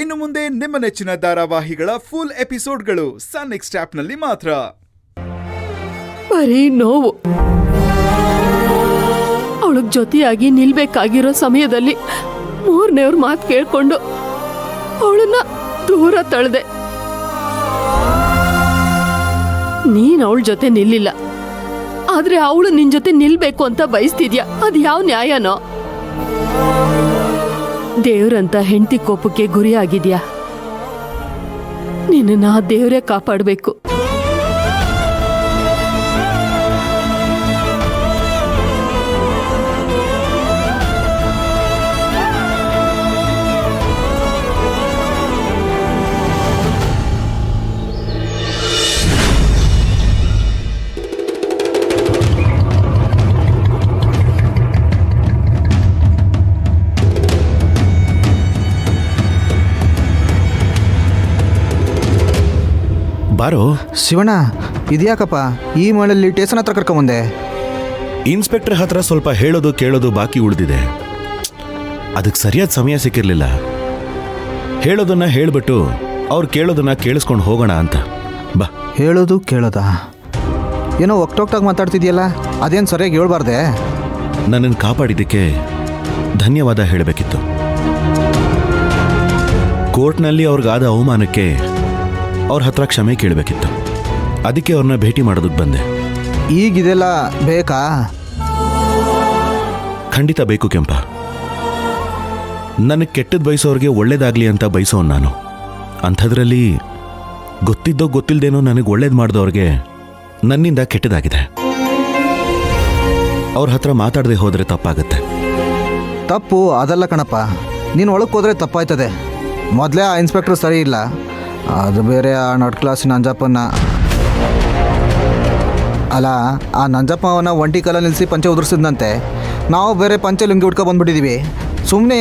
ಇನ್ನು ಮುಂದೆ ನಿಮ್ಮ ನೆಚ್ಚಿನ ಧಾರಾವಾಹಿಗಳ ಫುಲ್ ಎಪಿಸೋಡ್ಗಳು ಸನ್ ನೆಕ್ಸ್ಟ್ ಆಪ್ನಲ್ಲಿ ಮಾತ್ರ. ಬರೀ ನೋವು. ಅವಳಿಗೆ ಜೊತೆಯಾಗಿ ನಿಲ್ಬೇಕಾಗಿರೋ ಸಮಯದಲ್ಲಿ ಮೂರನೇವ್ರ ಮಾತು ಕೇಳ್ಕೊಂಡು ಅವಳನ್ನ ದೂರ ತಳ್ದೆ. ನೀನ್ ಅವಳ ಜೊತೆ ನಿಲ್ಲಿಲ್ಲ, ಆದ್ರೆ ಅವಳು ನಿನ್ ಜೊತೆ ನಿಲ್ಬೇಕು ಅಂತ ಬಯಸ್ತಿದ್ಯಾ. ಅದ್ ಯಾವ ನ್ಯಾಯನೋ? ದೇವ್ರಂತ ಹೆಂಡತಿ ಕೋಪಕ್ಕೆ ಗುರಿಯಾಗಿದ್ಯಾ. ನಿನ್ನ ದೇವ್ರೇ ಕಾಪಾಡಬೇಕು. ಬಾರೋ ಶಿವಣ್ಣ, ಇದ್ಯಾಕಪ್ಪ ಈ ಮಳೆಯಲ್ಲಿ ಸ್ಟೇಷನ್ ಹತ್ರ ಕರ್ಕೊಂಬಂದೆ? ಇನ್ಸ್ಪೆಕ್ಟರ್ ಹತ್ರ ಸ್ವಲ್ಪ ಹೇಳೋದು ಕೇಳೋದು ಬಾಕಿ ಉಳಿದಿದೆ. ಅದಕ್ಕೆ ಸರಿಯಾದ ಸಮಯ ಸಿಕ್ಕಿರಲಿಲ್ಲ. ಹೇಳೋದನ್ನ ಹೇಳ್ಬಿಟ್ಟು ಅವ್ರು ಕೇಳೋದನ್ನ ಕೇಳಿಸ್ಕೊಂಡು ಹೋಗೋಣ ಅಂತ. ಬಾ. ಹೇಳೋದು ಕೇಳೋದಾ? ಏನೋ ಒಕ್ಟೊಕ್ಟಾಗಿ ಮಾತಾಡ್ತಿದ್ಯಲ್ಲ, ಅದೇನು ಸರಿಯಾಗಿ ಹೇಳ್ಬಾರ್ದೆ? ನನ್ನನ್ನು ಕಾಪಾಡಿದ್ದಕ್ಕೆ ಧನ್ಯವಾದ ಹೇಳಬೇಕಿತ್ತು. ಕೋರ್ಟ್ನಲ್ಲಿ ಅವ್ರಿಗಾದ ಅವಮಾನಕ್ಕೆ ಅವ್ರ ಹತ್ರ ಕ್ಷಮೆ ಕೇಳಬೇಕಿತ್ತು. ಅದಕ್ಕೆ ಅವ್ರನ್ನ ಭೇಟಿ ಮಾಡೋದಕ್ಕೆ ಬಂದೆ. ಈಗಿದೆಲ್ಲ ಬೇಕಾ? ಖಂಡಿತ ಬೇಕು ಕೆಂಪ. ನನಗೆ ಕೆಟ್ಟದ್ದು ಬಯಸೋರಿಗೆ ಒಳ್ಳೇದಾಗ್ಲಿ ಅಂತ ಬಯಸೋನು ನಾನು. ಅಂಥದ್ರಲ್ಲಿ ಗೊತ್ತಿದ್ದೋ ಗೊತ್ತಿಲ್ಲದೇನೋ ನನಗೆ ಒಳ್ಳೇದು ಮಾಡಿದವ್ರಿಗೆ ನನ್ನಿಂದ ಕೆಟ್ಟದಾಗಿದೆ. ಅವ್ರ ಹತ್ರ ಮಾತಾಡದೆ ಹೋದರೆ ತಪ್ಪಾಗತ್ತೆ. ತಪ್ಪು ಅದಲ್ಲ ಕಣಪ್ಪ, ನೀನು ಒಳಕ್ಕೆ ಹೋದರೆ ತಪ್ಪಾಯ್ತದೆ. ಮೊದಲೇ ಆ ಇನ್ಸ್ಪೆಕ್ಟ್ರ್ ಸರಿ ಇಲ್ಲ, ಅದು ಬೇರೆ ಆ ನಡ್ ಕ್ಲಾಸಿನ ನಂಜಪ್ಪನ. ಅಲ್ಲ, ಆ ನಂಜಪ್ಪವನ್ನ ಒಂಟಿ ಕಾಲ ನಿಲ್ಲಿಸಿ ಪಂಚೆ ಉದುರಿಸಿದಂತೆ ನಾವು ಬೇರೆ ಪಂಚೆ ಲುಂಗಿ ಉಟ್ಕೊ ಬಂದ್ಬಿಟ್ಟಿದ್ದೀವಿ. ಸುಮ್ಮನೆ